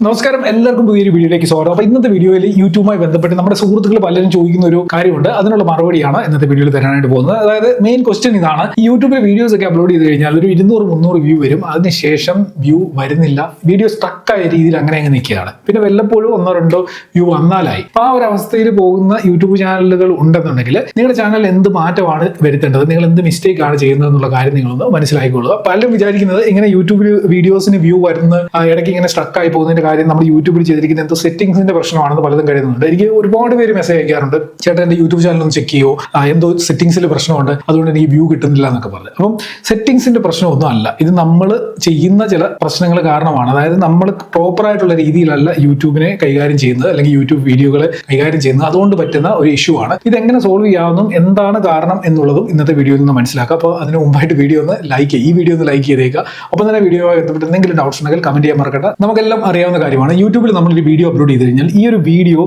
നമസ്കാരം, എല്ലാവർക്കും പുതിയൊരു വീഡിയോയിലേക്ക് സ്വാഗതം. അപ്പോൾ ഇന്നത്തെ വീഡിയോയിൽ യൂട്യൂബുമായി ബന്ധപ്പെട്ട് നമ്മുടെ സുഹൃത്തുക്കൾ പലരും ചോദിക്കുന്ന ഒരു കാര്യമുണ്ട്. അതിനുള്ള മറുപടിയാണ് ഇന്നത്തെ വീഡിയോയിൽ തരാനായിട്ട് പോകുന്നത്. അതായത് മെയിൻ ക്വസ്റ്റ്യൻ ഇതാണ്: യൂട്യൂബിൽ വീഡിയോസ് ഒക്കെ അപ്ലോഡ് ചെയ്ത് കഴിഞ്ഞാൽ ഒരു 200-300 വ്യൂ വരും, അതിനുശേഷം വ്യൂ വരുന്നില്ല, വീഡിയോ സ്ട്രക്കായ രീതിയിൽ അങ്ങനെ നിൽക്കുകയാണ്. പിന്നെ വല്ലപ്പോഴും 1-2 വ്യൂ വന്നാലായി. അപ്പോൾ ആ ഒരു അവസ്ഥയിൽ പോകുന്ന യൂട്യൂബ് ചാനലുകൾ ഉണ്ടെന്നുണ്ടെങ്കിൽ നിങ്ങളുടെ ചാനലിൽ എന്ത് മാറ്റമാണ് വരുത്തേണ്ടത്, നിങ്ങൾ എന്ത് മിസ്റ്റേക്ക് ആണ് ചെയ്യുന്നത് എന്നുള്ള കാര്യം നിങ്ങളൊന്ന് മനസ്സിലാക്കിക്കൊള്ളുക. പലരും വിചാരിക്കുന്നത് ഇങ്ങനെ യൂട്യൂബിൽ വീഡിയോസിന് വ്യൂ വരുന്ന ഇടയ്ക്ക് ഇങ്ങനെ സ്ട്രക്കായി പോകുന്നതിന്റെ കാര്യം നമ്മൾ യൂട്യൂബിൽ ചെയ്തിരിക്കുന്ന എന്തോ സെറ്റിംഗ്സിന്റെ പ്രശ്നമാണെന്ന് പലതും കരുതുന്നുണ്ട്. എനിക്ക് ഒരുപാട് പേര് മെസ്സേജ് അയക്കാറുണ്ട്, ചേട്ടൻ എന്റെ യൂട്യൂബ് ചാനൽ ഒന്ന് ചെക്ക് ചെയ്യോ, എന്തോ സെറ്റിംഗ്സിൽ പ്രശ്നമുണ്ട്, അതുകൊണ്ട് എനിക്ക് വ്യൂ കിട്ടുന്നില്ല എന്നൊക്കെ പറഞ്ഞു. അപ്പം സെറ്റിംഗ്സിന്റെ പ്രശ്നമൊന്നും അല്ല, ഇത് നമ്മൾ ചെയ്യുന്ന ചില പ്രശ്നങ്ങൾ കാരണമാണ്. അതായത് നമ്മൾ പ്രോപ്പർ ആയിട്ടുള്ള രീതിയിലല്ല യൂട്യൂബിനെ കൈകാര്യം ചെയ്യുന്നത്, അല്ലെങ്കിൽ യൂട്യൂബ് വീഡിയോകൾ കൈകാര്യം ചെയ്യുന്നത്. അതുകൊണ്ട് പറ്റുന്ന ഒരു ഇഷ്യൂ ആണ്. ഇതെങ്ങനെ സോൾവ് ചെയ്യാവുന്നതും എന്താണ് കാരണം എന്നുള്ളതും ഇന്നത്തെ വീഡിയോയിൽ നിന്ന് മനസ്സിലാക്കുക. അപ്പോൾ അതിന് മുമ്പായിട്ട് വീഡിയോ ഒന്ന് ലൈക്ക് ചെയ്യുക, ഈ വീഡിയോ ഒന്ന് ലൈക്ക് ചെയ്തേക്കുക. ഒപ്പം തന്നെ വീഡിയോയുമായി ബന്ധപ്പെട്ട് എന്തെങ്കിലും ഡൗട്ട്സ് ഉണ്ടെങ്കിൽ കമന്റ് ചെയ്യാൻ മറക്കണ്ട. നമുക്കെല്ലാം അറിയാവുന്ന കാര്യമാണ്, യൂട്യൂബിൽ നമ്മളൊരു വീഡിയോ അപ്ലോഡ് ചെയ്ത് കഴിഞ്ഞാൽ ഈ ഒരു വീഡിയോ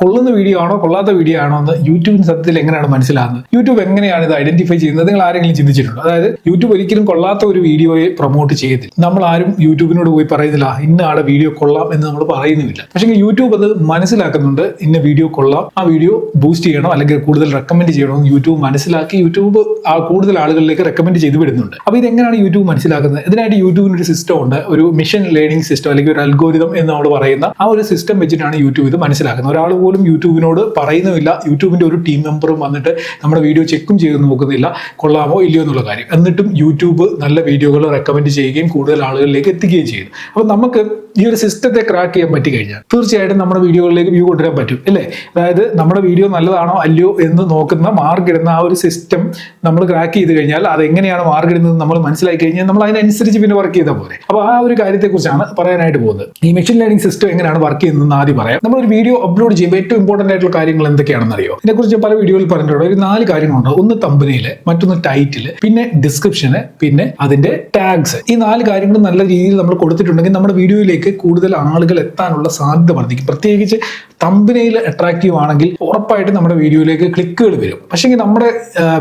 കൊള്ളുന്ന വീഡിയോ ആണോ കൊള്ളാത്ത വീഡിയോ ആണോ എന്ന് യൂട്യൂബിന് സത്യത്തിൽ എങ്ങനെയാണ് മനസ്സിലാകുന്നത്, യൂട്യൂബ് എങ്ങനെയാണ് ഇത് ഐഡന്റിഫൈ ചെയ്യുന്നത്, നിങ്ങൾ ആരെങ്കിലും ചിന്തിച്ചിട്ടുണ്ടോ? അതായത് യൂട്യൂബ് ഒരിക്കലും കൊള്ളാത്ത ഒരു വീഡിയോയെ പ്രൊമോട്ട് ചെയ്യത്തില്ല. നമ്മൾ ആരും യൂട്യൂബിനോട് പോയി പറയുന്നില്ല ഇന്ന ആടെ വീഡിയോ കൊള്ളാം എന്ന് നമ്മൾ പറയുന്നുമില്ല. പക്ഷേ യൂട്യൂബ് അത് മനസ്സിലാക്കുന്നുണ്ട്, ഇന്ന വീഡിയോ കൊള്ളാം, ആ വീഡിയോ ബൂസ്റ്റ് ചെയ്യണം അല്ലെങ്കിൽ കൂടുതൽ റെക്കമെൻഡ് ചെയ്യണമെന്ന് യൂട്യൂബ് മനസ്സിലാക്കി യൂട്യൂബ് കൂടുതൽ ആളുകളിലേക്ക് റെക്കമെൻഡ് ചെയ്ത് വിടുന്നുണ്ട്. അപ്പോൾ ഇതെങ്ങനെയാണ് യൂട്യൂബ് മനസ്സിലാക്കുന്നത്? ഇതിനായിട്ട് യൂട്യൂബിന് ഒരു സിസ്റ്റം ഉണ്ട്, ഒരു മെഷീൻ ലേണിംഗ് സിസ്റ്റം അല്ലെങ്കിൽ ഒരു അൽഗോരിതം എന്ന് നമ്മൾ പറയുന്ന ആ ഒരു സിസ്റ്റം വെച്ചിട്ടാണ് യൂട്യൂബ് ഇത് മനസ്സിലാക്കുന്നത്. ഒരാൾ പോലും യൂട്യൂബിനോട് പറയുന്നുമില്ല, യൂട്യൂബിന്റെ ഒരു ടീം മെമ്പറും വന്നിട്ട് നമ്മുടെ വീഡിയോ ചെക്കും ചെയ്ത് നോക്കുന്നില്ല കൊള്ളാമോ ഇല്ലയോ എന്നുള്ള കാര്യം. എന്നിട്ടും യൂട്യൂബ് നല്ല വീഡിയോകൾ റെക്കമെൻഡ് ചെയ്യുകയും കൂടുതൽ ആളുകളിലേക്ക് എത്തിക്കുകയും ചെയ്യുന്നു. അപ്പോൾ നമുക്ക് ഈ ഒരു സിസ്റ്റത്തെ ക്രാക്ക് ചെയ്യാൻ പറ്റി കഴിഞ്ഞാൽ തീർച്ചയായിട്ടും നമ്മുടെ വീഡിയോകളിലേക്ക് വ്യൂ കൊണ്ടുവരാൻ പറ്റും, അല്ലേ? അതായത് നമ്മുടെ വീഡിയോ നല്ലതാണോ അല്ലയോ എന്ന് നോക്കുന്ന മാർക്ക് ഇടുന്ന ആ ഒരു സിസ്റ്റം നമ്മൾ ക്രാക്ക് ചെയ്ത് കഴിഞ്ഞാൽ അതെങ്ങനെയാണ് മാർക്ക് ഇടുന്നത് നമ്മൾ മനസ്സിലാക്കി കഴിഞ്ഞാൽ നമ്മൾ അതിനനുസരിച്ച് പിന്നെ വർക്ക് ചെയ്താൽ പോലെ. അപ്പോൾ ആ ഒരു കാര്യത്തെക്കുറിച്ചാണ് പറയാനായിട്ട് പോകുന്നത്. ഈ മെഷീൻ ലേണിംഗ് സിസ്റ്റം എങ്ങനെയാണ് വർക്ക് ചെയ്യുന്നതെന്ന് ആദ്യം പറയാം. നമ്മൾ ഒരു വീഡിയോ അപ്ലോഡ് ചെയ്യുമ്പോൾ ഏറ്റവും ഇമ്പോർട്ടന്റ് ആയിട്ടുള്ള കാര്യങ്ങൾ എന്തൊക്കെയാണെന്ന് അറിയോ? ഇതിനെക്കുറിച്ച് പല വീഡിയോയിൽ പറഞ്ഞിട്ടുണ്ട്. ഒരു 4 കാര്യങ്ങളുണ്ട്. ഒന്ന് തംബ്നെയിൽ, മറ്റൊന്ന് ടൈറ്റിൽ, പിന്നെ ഡിസ്ക്രിപ്ഷന്, പിന്നെ അതിന്റെ ടാഗ്സ്. ഈ 4 കാര്യങ്ങൾ നല്ല രീതിയിൽ നമ്മൾ കൊടുത്തിട്ടുണ്ടെങ്കിൽ നമ്മുടെ വീഡിയോയിലേക്ക് കൂടുതൽ ആളുകൾ എത്താനുള്ള സാധ്യത വർദ്ധിക്കും. പ്രത്യേകിച്ച് തംബ്നെയിൽ അട്രാക്റ്റീവ് ആണെങ്കിൽ ഉറപ്പായിട്ടും നമ്മുടെ വീഡിയോയിലേക്ക് ക്ലിക്കുകൾ വരും. പക്ഷേ നമ്മുടെ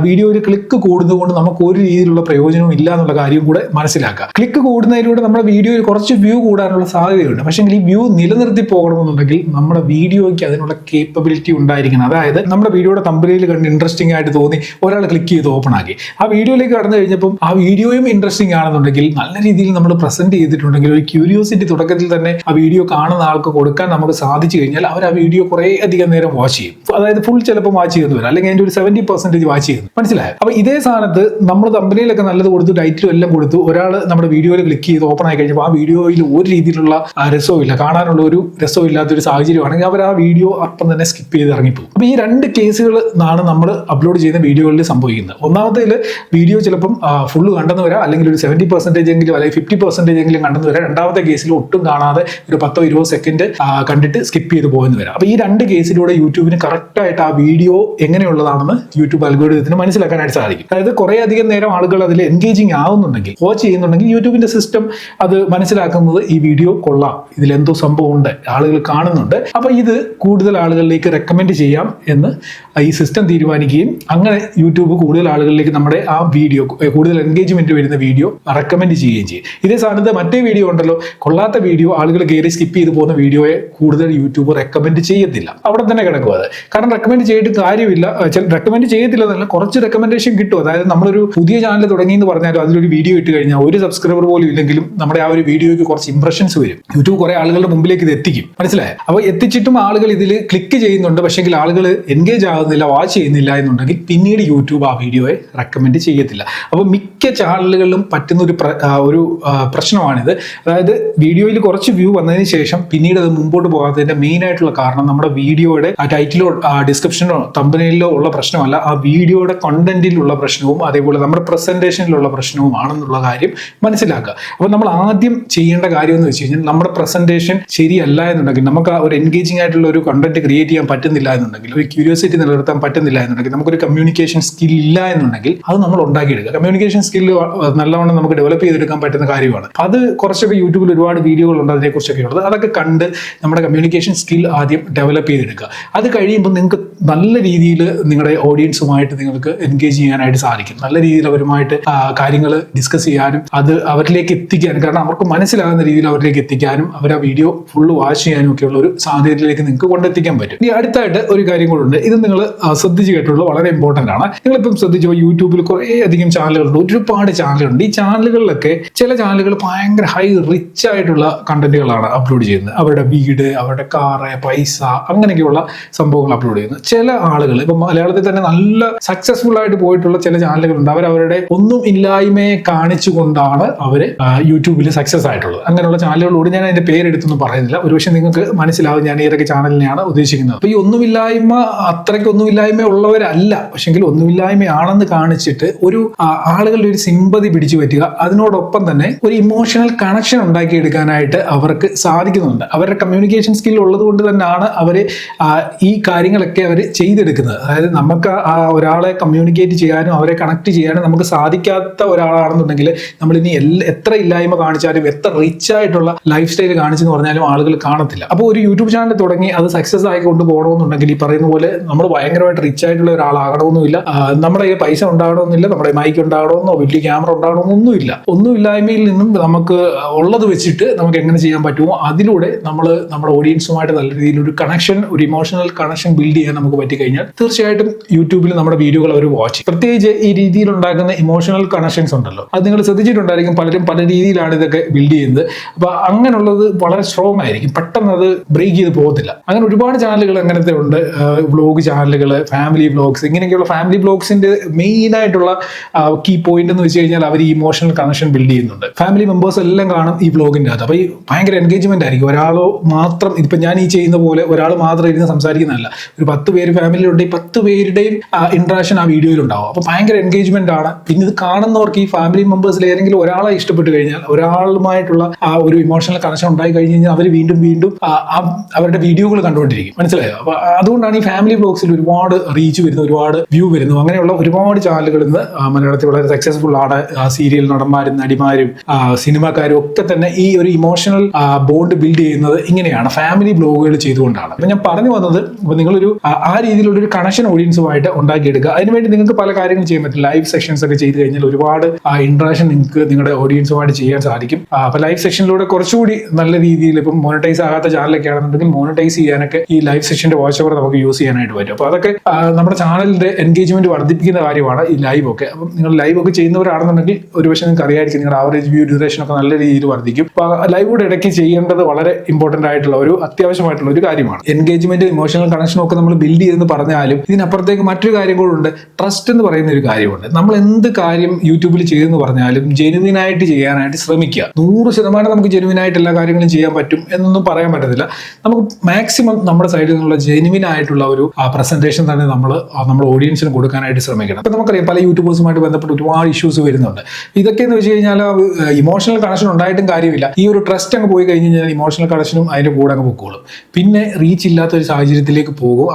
വീഡിയോയിൽ ക്ലിക്ക് കൂടുന്നതുകൊണ്ട് നമുക്ക് ഒരു രീതിയിലുള്ള പ്രയോജനവും ഇല്ല എന്നുള്ള കാര്യം കൂടെ മനസ്സിലാക്കുക. ക്ലിക്ക് കൂടുന്നതിലൂടെ നമ്മുടെ വീഡിയോയിൽ കുറച്ച് വ്യൂ കൂടാനുള്ള സാധ്യതയുണ്ട്. പക്ഷേ ഈ വ്യൂ നിലനിർത്തി പോകണമെന്നുണ്ടെങ്കിൽ നമ്മുടെ വീഡിയോയ്ക്ക് അതിനുള്ള കേപ്പബിലിറ്റി ഉണ്ടായിരിക്കണം. അതായത് നമ്മുടെ വീഡിയോയുടെ തംബ്നെയിൽ കണ്ട് ഇൻട്രസ്റ്റിംഗ് ആയിട്ട് തോന്നി ഒരാൾ ക്ലിക്ക് ചെയ്ത് ഓപ്പൺ ആക്കി, ആ വീഡിയോയിലേക്ക് കടന്നു കഴിഞ്ഞപ്പം ആ വീഡിയോയും ഇൻട്രസ്റ്റിംഗ് ആണെന്നുണ്ടെങ്കിൽ, നല്ല രീതിയിൽ നമ്മൾ പ്രസന്റ് ചെയ്തിട്ടുണ്ടെങ്കിൽ, ഒരു ക്യൂരിയോസിറ്റി തുടക്കത്തിൽ തന്നെ ആ വീഡിയോ കാണുന്ന ആൾക്ക് കൊടുക്കാൻ നമുക്ക് സാധിച്ചു കഴിഞ്ഞാൽ അവർ ആ വീഡിയോ കുറേ അധികം നേരം വാച്ച് ചെയ്യും. അതായത് ഫുൾ ചിലപ്പോൾ വാച്ച് ചെയ്യുന്നു വരാം, അല്ലെങ്കിൽ അതിന്റെ ഒരു 70% വാച്ച് ചെയ്യുന്നു. മനസ്സിലായോ? അപ്പൊ ഇതേ സ്ഥാനത്ത് നമ്മൾ തംബ്നെയിലൊക്കെ നല്ലത് കൊടുത്തു, ടൈറ്റിലും എല്ലാം കൊടുത്തു, ഒരാൾ നമ്മുടെ വീഡിയോയിൽ ക്ലിക്ക് ചെയ്ത് ഓപ്പൺ ആയി കഴിഞ്ഞപ്പോൾ ആ വീഡിയോയിൽ ഒരു രീതിയിലുള്ള രസവും ഇല്ല, കാണാനുള്ള ഒരു രസവും ഇല്ലാത്തൊരു സാഹചര്യമാണെങ്കിൽ അവർ ആ വീഡിയോ അപ്പം തന്നെ സ്കിപ്പ് ചെയ്ത് ഇറങ്ങിപ്പോകും. അപ്പൊ ഈ 2 കേസുകൾ ആണ് നമ്മൾ അപ്ലോഡ് ചെയ്യുന്ന വീഡിയോകളിൽ സംഭവിക്കുന്നത്. ഒന്നാമത്തേൽ വീഡിയോ ചിലപ്പം ഫുള്ള് കണ്ടെന്ന് വരാം, അല്ലെങ്കിൽ ഒരു 70% എങ്കിലും അല്ലെങ്കിൽ 50% എങ്കിലും കണ്ടെന്ന് വരാം. രണ്ടാമത്തെ കേസിൽ ഒട്ടും കാണാതെ ഒരു 10-20 സെക്കൻഡ് കണ്ടിട്ട് സ്കിപ്പ് ചെയ്ത് പോകുന്നു വരാം. അപ്പൊ ഈ 2 കേസിലൂടെ യൂട്യൂബിന് കറക്റ്റ് ആയിട്ട് ആ വീഡിയോ എങ്ങനെയുള്ളതാണെന്ന് യൂട്യൂബ് അൽഗോരിതത്തിന് മനസ്സിലാക്കാനായിട്ട് സാധിക്കും. അതായത് കുറെ അധികം നേരം ആളുകൾ അതിൽ എൻഗേജിങ് ആവുന്നുണ്ടെങ്കിൽ, വാച്ച് ചെയ്യുന്നുണ്ടെങ്കിൽ, യൂട്യൂബിന്റെ സിസ്റ്റം അത് മനസ്സിലാക്കുന്നത് ഈ വീഡിയോ കൊള്ളാം, ഇതിലെന്തോ സംഭവം ഉണ്ട്, ആളുകൾ കാണുന്നുണ്ട്, അപ്പൊ ഇത് കൂടുതൽ ആളുകളിലേക്ക് റെക്കമെൻഡ് ചെയ്യാം എന്ന് ഈ സിസ്റ്റം തീരുമാനിക്കുകയും അങ്ങനെ യൂട്യൂബ് കൂടുതൽ ആളുകളിലേക്ക് നമ്മുടെ ആ വീഡിയോ, കൂടുതൽ എൻഗേജ്മെന്റ് വരുന്ന വീഡിയോ റെക്കമെൻഡ് ചെയ്യുകയും ചെയ്യും. ഇതേ സ്ഥാനത്ത് മറ്റേ വീഡിയോ ഉണ്ടല്ലോ, കൊള്ളാത്ത വീഡിയോ, ആളുകൾ കയറി സ്കിപ്പ് ചെയ്ത് പോകുന്ന വീഡിയോയെ കൂടുതൽ യൂട്യൂബ് റെക്കമെൻഡ് ചെയ്യത്തില്ല. അവിടെ തന്നെ കിടക്കും അത്. കാരണം റെക്കമെൻഡ് ചെയ്തിട്ട് കാര്യമില്ല. റെക്കമെൻഡ് ചെയ്യത്തില്ല എന്നല്ല, കുറച്ച് റെക്കമെൻഡേഷൻ കിട്ടും. അതായത് നമ്മളൊരു പുതിയ ചാനൽ തുടങ്ങി എന്ന് പറഞ്ഞാലും അതിലൊരു വീഡിയോ ഇട്ട് കഴിഞ്ഞാൽ ഒരു സബ്സ്ക്രൈബർ പോലും ഇല്ലെങ്കിലും നമ്മുടെ ആ ഒരു വീഡിയോയ്ക്ക് കുറച്ച് ഇംപ്രഷൻസ് വരും. യൂട്യൂബ് കുറെ ആളുകളുടെ മുമ്പിലേക്ക് ഇത് എത്തിക്കും. മനസ്സിലായോ? അപ്പോൾ എത്തിച്ചിട്ടും ആളുകൾ ഇതിൽ ക്ലിക്ക് ചെയ്യുന്നുണ്ട്, പക്ഷെങ്കിൽ ആളുകൾ എൻഗേജ് ആകുന്നില്ല, വാച്ച് ചെയ്യുന്നില്ല എന്നുണ്ടെങ്കിൽ പിന്നീട് യൂട്യൂബ് ആ വീഡിയോയെ റെക്കമെൻഡ് ചെയ്യത്തില്ല. അപ്പോൾ മിക്ക ചാനലുകളിലും പറ്റുന്ന ഒരു പ്രശ്നമാണിത്. അതായത് വീഡിയോയിൽ കുറച്ച് വ്യൂ വന്നതിന് ശേഷം പിന്നീട് അത് മുമ്പോട്ട് പോകാത്തതിന്റെ മെയിൻ ആയിട്ടുള്ള കാരണം നമ്മുടെ വീഡിയോയുടെ ടൈറ്റിലോ ഡിസ്ക്രിപ്ഷനോ തംബ്നെയിലോ ഉള്ള പ്രശ്നമല്ല, ആ വീഡിയോയുടെ കണ്ടന്റിലുള്ള പ്രശ്നവും അതേപോലെ നമ്മുടെ പ്രസന്റേഷനിലുള്ള പ്രശ്നവും ആണെന്നുള്ള കാര്യം മനസ്സിലാക്കുക. അപ്പോൾ നമ്മൾ ആദ്യം ചെയ്യേണ്ട കാര്യം എന്ന് വെച്ച് കഴിഞ്ഞാൽ, നമ്മുടെ പ്രസന്റേഷൻ ശരിയല്ല എന്നുണ്ടെങ്കിൽ, നമുക്ക് ആ ഒരു എൻഗേജിംഗ് ആയിട്ടുള്ള ഒരു കണ്ടന്റ് ക്രിയേറ്റ് ചെയ്യാൻ പറ്റുന്നില്ല എന്നുണ്ടെങ്കിൽ, ഒരു ക്യൂരിയോസിറ്റി നിലനിർത്താൻ പറ്റുന്നില്ല എന്നുണ്ടെങ്കിൽ, നമുക്കൊരു കമ്മ്യൂണിക്കേഷൻ സ്കിൽ ഇല്ല എന്നുണ്ടെങ്കിൽ അത് നമ്മൾ ഉണ്ടാക്കിയെടുക്കുക. കമ്മ്യൂണിക്കേഷൻ സ്കിൽ സ്കില്ല് നല്ലവണ്ണം നമുക്ക് ഡെവലപ്പ് ചെയ്തെടുക്കാൻ പറ്റുന്ന കാര്യമാണ്. അത് കുറച്ചൊക്കെ യൂട്യൂബിൽ ഒരുപാട് വീഡിയോകളുണ്ട് അതിനെക്കുറിച്ചൊക്കെ ഉള്ളത്. അതൊക്കെ കണ്ട് നമ്മുടെ കമ്മ്യൂണിക്കേഷൻ സ്കിൽ ആദ്യം ഡെവലപ്പ് ചെയ്തെടുക്കുക. അത് കഴിയുമ്പോൾ നിങ്ങൾക്ക് നല്ല രീതിയിൽ നിങ്ങളുടെ ഓഡിയൻസുമായിട്ട് നിങ്ങൾക്ക് എൻഗേജ് ചെയ്യാനായിട്ട് സാധിക്കും. നല്ല രീതിയിൽ അവരുമായിട്ട് കാര്യങ്ങൾ ഡിസ്കസ് ചെയ്യാനും അത് അവരിലേക്ക് എത്തിക്കാനും, കാരണം അവർക്ക് മനസ്സിലാകുന്ന രീതിയിൽ അവരിലേക്ക് എത്തിക്കാനും അവർ ആ വീഡിയോ ഫുള്ള് വാച്ച് ചെയ്യാനും ഒക്കെയുള്ള ഒരു സാധ്യതയിലേക്ക് നിങ്ങൾക്ക് കൊണ്ടെത്തിക്കാൻ പറ്റും. ഇനി അടുത്തായിട്ട് ഒരു കാര്യം കൂടെ, ഇത് നിങ്ങൾ ശ്രദ്ധിച്ച് കേട്ടുള്ളത് വളരെ ഇമ്പോർട്ടൻ്റ് ആണ്. നിങ്ങളിപ്പം ശ്രദ്ധിച്ചു യൂട്യൂബിൽ കുറേ അധികം ചാനലുകളുണ്ട്, ഒരുപാട് ചാനലുകളുണ്ട്. ഈ ചാനലുകളിലൊക്കെ ചില ചാനലുകൾ ഭയങ്കര ഹൈ റിച്ച് ആയിട്ടുള്ള കണ്ടന്റുകളാണ് അപ്ലോഡ് ചെയ്യുന്നത്. അവരുടെ വീട്, അവരുടെ കാറ്, പൈസ, അങ്ങനെയൊക്കെയുള്ള സംഭവങ്ങൾ അപ്ലോഡ് ചെയ്യുന്നത്. ചില ആളുകൾ ഇപ്പം മലയാളത്തിൽ തന്നെ നല്ല സക്സസ്ഫുൾ ആയിട്ട് പോയിട്ടുള്ള ചില ചാനലുകളുണ്ട്. അവരവരുടെ ഒന്നും ഇല്ലായ്മയെ കാണിച്ചുകൊണ്ടാണ് അവര് യൂട്യൂബിൽ സക്സസ് ആയിട്ടുള്ളത്. അങ്ങനെയുള്ള ചാനലുകളോട് ഞാൻ അതിന്റെ പേരെടുത്തൊന്നും പറയുന്നില്ല, ഒരുപക്ഷെ നിങ്ങൾക്ക് മനസ്സിലാവും ഞാൻ ഏതൊക്കെ ചാനലിനെയാണ് ഉദ്ദേശിക്കുന്നത്. അപ്പൊ ഈ ഒന്നുമില്ലായ്മ അത്രയ്ക്ക് ഒന്നുമില്ലായ്മ ഉള്ളവരല്ല, പക്ഷെങ്കിൽ ഒന്നുമില്ലായ്മയാണെന്ന് കാണിച്ചിട്ട് ഒരു ആളുകളുടെ ഒരു സിമ്പതി പിടിച്ചു പറ്റുക, അതിനോടൊപ്പം തന്നെ ഒരു ഇമോഷണൽ കണക്ഷൻ ഉണ്ടാക്കിയെടുക്കാനായിട്ട് അവർക്ക് സാധിക്കുന്നുണ്ട്. അവരുടെ കമ്മ്യൂണിക്കേഷൻ സ്കിൽ ഉള്ളത് കൊണ്ട് തന്നെയാണ് അവർ ഈ കാര്യങ്ങളൊക്കെ അവർ ചെയ്തെടുക്കുന്നത്. അതായത് നമുക്ക് ഒരാളെ കമ്മ്യൂണിക്കേറ്റ് ചെയ്യാനും അവരെ കണക്ട് ചെയ്യാനും നമുക്ക് സാധിക്കാത്ത ഒരാളാണെന്നുണ്ടെങ്കിൽ നമ്മളിനി എത്ര ഇല്ലായ്മ കാണിച്ചാലും എത്ര റിച്ച് ആയിട്ടുള്ള ലൈഫ് സ്റ്റൈൽ കാണിച്ചെന്ന് പറഞ്ഞാലും ആളുകൾ കാണത്തില്ല. അപ്പോൾ ഒരു യൂട്യൂബ് ചാനൽ തുടങ്ങി അത് സക്സസ് ആയി കൊണ്ടുപോകണമെന്നുണ്ടെങ്കിൽ ഈ പറയുന്ന പോലെ നമ്മൾ ഭയങ്കരമായിട്ട് റിച്ച് ആയിട്ടുള്ള ഒരാളാകണമെന്നില്ല, നമ്മുടെ ഈ പൈസ ഉണ്ടാകണമെന്നില്ല, നമ്മുടെ മൈക്ക് ഉണ്ടാകണമെന്നോ വലിയ ക്യാമറ ഉണ്ടാകണമെന്നൊന്നുമില്ല. ഒന്നുമില്ലായ്മയിൽ നിന്നും നമുക്ക് ഉള്ളത് വെച്ചിട്ട് നമുക്ക് എങ്ങനെ ചെയ്യാൻ പറ്റുമോ അതിലൂടെ നമ്മൾ നമ്മുടെ ഓഡിയൻസുമായിട്ട് നല്ല രീതിയിൽ ഒരു കണക്ഷൻ, ഒരു ഇമോഷണൽ കണക്ഷൻ ബിൽഡ് ചെയ്യാൻ നമുക്ക് പറ്റിക്കഴിഞ്ഞാൽ തീർച്ചയായിട്ടും യൂട്യൂബിൽ നമ്മുടെ വീഡിയോകൾ അവർ വാച്ച് ചെയ്യും. പ്രത്യേകിച്ച് ഈ രീതിയിൽ ഉണ്ടാക്കുന്ന ഇമോഷണൽ കണക്ഷൻസ് ഉണ്ടല്ലോ, അത് നിങ്ങൾ ശ്രദ്ധിച്ചിട്ടുണ്ടായിരിക്കും. പലരും പല രീതിയിലാണ് ഇതൊക്കെ ബിൽഡ് ചെയ്യുന്നത്. അപ്പൊ അങ്ങനെയുള്ളത് വളരെ സ്ട്രോങ് ആയിരിക്കും, പെട്ടെന്ന് അത് ബ്രേക്ക് ചെയ്ത് പോകത്തില്ല. അങ്ങനെ ഒരുപാട് ചാനലുകൾ അങ്ങനത്തെ ഉണ്ട്, വ്ലോഗ് ചാനലുകൾ, ഫാമിലി വ്ലോഗ്സ്, ഇങ്ങനെയൊക്കെയുള്ള ഫാമിലി വ്ലോഗ്സിന്റെ മെയിൻ ആയിട്ടുള്ള കീ പോയിന്റ് എന്ന് വെച്ച് കഴിഞ്ഞാൽ അവർ ഈ ഇമോഷണൽ കണക്ഷൻ ബിൽഡ് ചെയ്യുന്നുണ്ട്. ഫാമിലി മെമ്പേഴ്സ് എല്ലാം കാണും ഈ വ്ലോഗിന്റെ അകത്ത്. അപ്പൊ ഈ ഭയങ്കര എൻഗേജ്മെന്റ് ആയിരിക്കും. ഒരാളോ മാത്രം, ഇതിപ്പോ ഞാൻ ഈ ചെയ്യുന്ന പോലെ ഒരാൾ മാത്രം ഇരുന്ന് സംസാരിക്കുന്നതല്ല, ഒരു 10 പേര് ഫാമിലിയിലുണ്ട്, ഈ 10 പേരുടെയും ഇന്ററാക്ഷൻ ആ വീഡിയോയിൽ ഉണ്ടാവും. അപ്പൊ ഭയങ്കര എൻഗേജ്മെന്റ് ആണ്. പിന്നെ ഇത് കാണുന്നവർക്ക് ഈ ഫാമിലി മെമ്പേഴ്സിൽ ഏതെങ്കിലും ഒരാളെ ഇഷ്ടപ്പെട്ട് കഴിഞ്ഞാൽ, ഒരാളുമായിട്ടുള്ള ആ ഒരു ഇമോഷണൽ കണക്ഷൻ ഉണ്ടായി കഴിഞ്ഞ് കഴിഞ്ഞാൽ അവർ വീണ്ടും വീണ്ടും അവരുടെ വീഡിയോകൾ കണ്ടുകൊണ്ടിരിക്കും. മനസ്സിലായോ? അപ്പൊ അതുകൊണ്ടാണ് ഈ ഫാമിലി വ്ലോഗ്സിൽ ഒരുപാട് റീച്ച് വരുന്നു, ഒരുപാട് വ്യൂ വരുന്നു. അങ്ങനെയുള്ള ഒരുപാട് ചാനലുകൾ ഇന്ന് മലയാളത്തിൽ വളരെ സക്സസ്ഫുൾ ആണ്. സീരിയൽ നടന്മാരും നടിമാരും സിനിമാക്കാരും ഒക്കെ തന്നെ ഈ ഒരു ഇമോഷണൽ ബോണ്ട് ബിൽഡ് ചെയ്യുന്നത് ഇങ്ങനെയാണ്, ഫാമിലി വ്ലോഗുകൾ ചെയ്തുകൊണ്ടാണ്. അപ്പൊ ഞാൻ പറഞ്ഞു വന്നത്, അപ്പൊ നിങ്ങളൊരു ആ രീതിയിലുള്ള ഒരു കണക്ഷൻ ഓഡിയൻസുമായിട്ട് ഉണ്ടാക്കിയെടുക്കുക. അതിനുവേണ്ടി നിങ്ങൾക്ക് പല കാര്യങ്ങൾ ചെയ്യാൻ പറ്റും. ലൈവ് സെക്ഷൻസ് ഒക്കെ ചെയ്ത് കഴിഞ്ഞാൽ ഒരുപാട് ഇന്ററാക്ഷൻ നിങ്ങൾക്ക് നിങ്ങളുടെ ഓഡിയൻസുമായിട്ട് ചെയ്യാൻ സാധിക്കും. അപ്പൊ ലൈവ് സെക്ഷനിലൂടെ കുറച്ചുകൂടി നല്ല രീതിയിൽ, ഇപ്പം മോണിറ്റൈസ് ആകാത്ത ചാനലൊക്കെ ആണെന്നുണ്ടെങ്കിൽ മോണിറ്റൈസ് ചെയ്യാനൊക്കെ ഈ ലൈവ് സെക്ഷന്റെ വാച്ച് ഓവർ നമുക്ക് യൂസ് ചെയ്യാനായിട്ട് പറ്റും. അപ്പൊ അതൊക്കെ നമ്മുടെ ചാനലിന്റെ എൻഗേജ്മെന്റ് വർദ്ധിപ്പിക്കുന്ന കാര്യമാണ് ഈ ലൈവ് ഒക്കെ. അപ്പം നിങ്ങൾ ലൈവ് ഒക്കെ ചെയ്യുന്നവരാണെന്നുണ്ടെങ്കിൽ ഒരുപക്ഷെ നിങ്ങൾക്ക് അറിയായിരിക്കും നിങ്ങളുടെ ആവറേജ് വ്യൂ ഡ്യൂറേഷൻ ഒക്കെ നല്ല രീതിയിൽ വർദ്ധിക്കും. അപ്പൊ ലൈവോട് ഇടയ്ക്ക് ചെയ്യേണ്ടത് വളരെ ഇമ്പോർട്ടന്റ് ആയിട്ടുള്ള ഒരു അത്യാവശ്യമായിട്ടുള്ള ഒരു കാര്യമാണ്. എൻഗേജ്മെന്റ്, ഇമോഷണൽ കണക്ഷനും ഒക്കെ നമ്മൾ ബിൽഡ് ചെയ്തെന്ന് പറഞ്ഞാലും ഇതിനപ്പുറത്തേക്ക് മറ്റൊരു കാര്യം കൂടെ ഉണ്ട്, ട്രസ്റ്റ് എന്ന് പറയുന്ന ഒരു കാര്യമുണ്ട്. നമ്മൾ എന്ത് കാര്യം യൂട്യൂബിൽ ചെയ്തെന്ന് പറഞ്ഞാലും ജെനുവിൻ ആയിട്ട് ചെയ്യാനായിട്ട് ശ്രമിക്കുക. 100% നമുക്ക് ജെനുവിൻ ആയിട്ട് എല്ലാ കാര്യങ്ങളും ചെയ്യാൻ പറ്റും എന്നൊന്നും പറയാൻ പറ്റത്തില്ല. നമുക്ക് മാക്സിമം നമ്മുടെ സൈഡിൽ നിന്നുള്ള ജെനുവിൻ ആയിട്ടുള്ള ഒരു പ്രസന്റേഷൻ തന്നെ നമ്മൾ ഓഡിയൻസിന് കൊടുക്കാനായിട്ട് ശ്രമിക്കണം. അപ്പൊ നമുക്കറിയാം പല യൂട്യൂബേഴ്സുമായിട്ട് ബന്ധപ്പെട്ട് ഒരുപാട് ഇഷ്യൂസ് വരുന്നുണ്ട്. ഇതൊക്കെ എന്ന് വെച്ച് കഴിഞ്ഞാൽ ഇമോഷണൽ കണക്ഷൻ ഉണ്ടായിട്ടും കാര്യമില്ല. ഈ ഒരു ട്രസ്റ്റ് അങ്ങ് പോയി കഴിഞ്ഞ് കഴിഞ്ഞാൽ ഇമോഷണൽ കണക്ഷനും അതിന്റെ കൂടെ അങ്ങ് പൊക്കോളും. പിന്നെ റീച്ച് ഇല്ലാത്ത ഒരു സാഹചര്യത്തിലേക്ക് പോകും.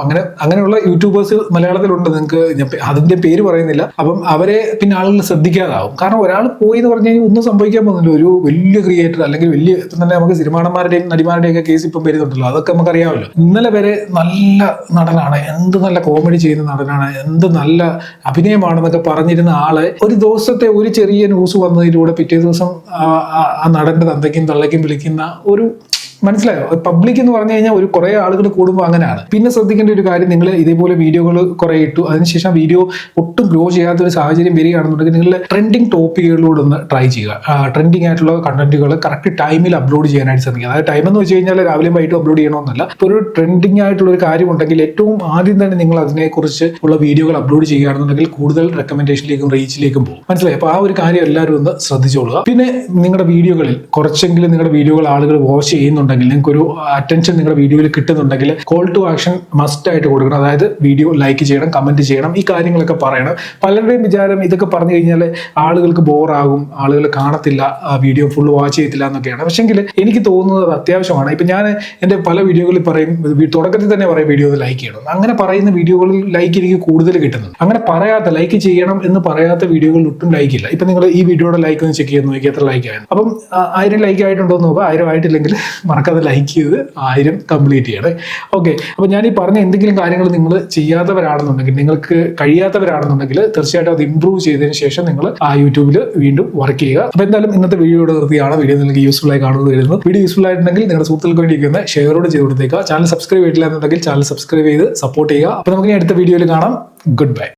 അങ്ങനെയുള്ള യൂട്യൂബേഴ്സ് മലയാളത്തിലുണ്ട്. നിങ്ങൾക്ക് അതിന്റെ പേര് പറയുന്നില്ല. അപ്പം അവരെ പിന്നെ ആളുകൾ ശ്രദ്ധിക്കാതാവും. കാരണം ഒരാൾ പോയി എന്ന് പറഞ്ഞു കഴിഞ്ഞാൽ ഒന്നും സംഭവിക്കാൻ പോകുന്നില്ല. ഒരു വലിയ ക്രിയേറ്റർ അല്ലെങ്കിൽ വലിയ തന്നെ നമുക്ക് സിനിമാടന്മാരുടെയും നടിമാരുടെയും ഒക്കെ കേസ് ഇപ്പം വരുന്നുണ്ടല്ലോ, അതൊക്കെ നമുക്കറിയാമല്ലോ. ഇന്നലെ വരെ നല്ല നടനാണ്, എന്ത് നല്ല കോമഡി ചെയ്യുന്ന നടനാണ്, എന്ത് നല്ല അഭിനയമാണെന്നൊക്കെ പറഞ്ഞിരുന്ന ആള് ഒരു ദിവസത്തെ ഒരു ചെറിയ ന്യൂസ് വന്നതിലൂടെ പിറ്റേ ദിവസം ആ നടന്റെ തന്തയ്ക്കും തള്ളയ്ക്കും വിളിക്കുന്ന ഒരു, മനസ്സിലായോ? പബ്ലിക് എന്ന് പറഞ്ഞു കഴിഞ്ഞാൽ ഒരു കുറെ ആളുകൾ കൂടുമ്പോൾ അങ്ങനെയാണ്. പിന്നെ ശ്രദ്ധിക്കേണ്ട ഒരു കാര്യം, നിങ്ങൾ ഇതേപോലെ വീഡിയോകൾ കുറെ ഇട്ടു, അതിനുശേഷം വീഡിയോ ഒട്ടും ഗ്രോ ചെയ്യാത്ത ഒരു സാഹചര്യം വരികയാണെന്നുണ്ടെങ്കിൽ നിങ്ങൾ ട്രെൻഡിങ് ടോപ്പിക്കുകളിലൂടെ ഒന്ന് ട്രൈ ചെയ്യുക. ട്രെൻഡിങ് ആയിട്ടുള്ള കണ്ടന്റുകൾ കറക്റ്റ് ടൈമിൽ അപ്ലോഡ് ചെയ്യാനായിട്ട് ശ്രമിക്കുക. അതായത് ടൈം എന്ന് വെച്ച് കഴിഞ്ഞാൽ രാവിലെയും വൈകിട്ടും അപ്ലോഡ് ചെയ്യണമെന്നല്ല. ഇപ്പോൾ ഒരു ട്രെൻഡിങ് ആയിട്ടുള്ള ഒരു കാര്യം ഉണ്ടെങ്കിൽ ഏറ്റവും ആദ്യം തന്നെ നിങ്ങൾ അതിനെക്കുറിച്ച് ഉള്ള വീഡിയോകൾ അപ്ലോഡ് ചെയ്യുകയാണെന്നുണ്ടെങ്കിൽ കൂടുതൽ റെക്കമെൻഡേഷനിലേക്കും റീച്ചിലേക്കും പോകും. മനസ്സിലായി? അപ്പോൾ ആ ഒരു കാര്യം എല്ലാവരും ഒന്ന് ശ്രദ്ധിച്ചോളുക. പിന്നെ നിങ്ങളുടെ വീഡിയോകളിൽ കുറച്ചെങ്കിലും നിങ്ങളുടെ വീഡിയോകൾ ആളുകൾ വാച്ച് ചെയ്യുന്നുണ്ട് കിട്ടുന്നുണ്ടെങ്കിൽ, നിങ്ങൾക്ക് ഒരു അറ്റൻഷൻ നിങ്ങളുടെ വീഡിയോയിൽ കിട്ടുന്നുണ്ടെങ്കിൽ കോൾ ടു ആക്ഷൻ മസ്റ്റ് ആയിട്ട് കൊടുക്കണം. അതായത് വീഡിയോ ലൈക്ക് ചെയ്യണം, കമന്റ് ചെയ്യണം, ഈ കാര്യങ്ങളൊക്കെ പറയണം. പലരുടെയും വിചാരം ഇതൊക്കെ പറഞ്ഞു കഴിഞ്ഞാൽ ആളുകൾക്ക് ബോറാകും, ആളുകൾ കാണത്തില്ല, വീഡിയോ ഫുൾ വാച്ച് ചെയ്യത്തില്ല എന്നൊക്കെയാണ്. പക്ഷെങ്കിൽ എനിക്ക് തോന്നുന്നത് അത് അത്യാവശ്യമാണ്. ഇപ്പം ഞാൻ എൻ്റെ പല വീഡിയോകളിൽ പറയും, തുടക്കത്തിൽ തന്നെ പറയും വീഡിയോ ലൈക്ക് ചെയ്യണം. അങ്ങനെ പറയുന്ന വീഡിയോകളിൽ ലൈക്ക് എനിക്ക് കൂടുതൽ കിട്ടുന്നുണ്ട്. അങ്ങനെ പറയാത്ത, ലൈക്ക് ചെയ്യണം എന്ന് പറയാത്ത വീഡിയോകളിൽ ഒട്ടും ലൈക്ക് ഇല്ല. ഇപ്പം നിങ്ങൾ ഈ വീഡിയോയുടെ ലൈക്ക് ഒന്ന് ചെക്ക് ചെയ്ത് നോക്കി എത്ര ലൈക്ക് ആയിരുന്നു. അപ്പം 1000 ലൈക്ക് ആയിട്ടുണ്ടോ എന്ന് നോക്കുക. 1000 ആയിട്ടില്ലെങ്കിൽ മറക്കാതെ ലൈക്ക് ചെയ്ത് 1000 കംപ്ലീറ്റ് ചെയ്യണേ. ഓക്കെ, അപ്പോൾ ഞാൻ ഈ പറഞ്ഞ എന്തെങ്കിലും കാര്യങ്ങൾ നിങ്ങൾ ചെയ്യാത്തവരാണെന്നുണ്ടെങ്കിൽ, നിങ്ങൾക്ക് കഴിയാത്തവരാണെന്നുണ്ടെങ്കിൽ തീർച്ചയായിട്ടും അത് ഇംപ്രൂവ് ചെയ്തതിന് ശേഷം നിങ്ങൾ ആ യൂട്യൂബിൽ വീണ്ടും വർക്ക് ചെയ്യുക. അപ്പോൾ എന്തായാലും ഇന്നത്തെ വീഡിയോയുടെ നിർത്തിയാണ്. വീഡിയോ നിങ്ങൾക്ക് യൂസ്ഫുൾ ആയി കാണുന്നത് വരുന്നു. വീഡിയോ യൂസ്ഫുൾ ആയിട്ടുണ്ടെങ്കിൽ നിങ്ങളുടെ സുഹൃത്തുക്കൾക്ക് വേണ്ടി ഷെയറോട് ചെയ്ത് കൊടുത്തേക്കുക. ചാനൽ സബ്സ്ക്രൈബ് ചെയ്തിട്ടില്ല എന്നുണ്ടെങ്കിൽ ചാനൽ സബ്സ്ക്രൈബ് ചെയ്ത് സപ്പോർട്ട് ചെയ്യുക. അപ്പോൾ നമുക്ക് അടുത്ത വീഡിയോയിൽ കാണാം. Good bye.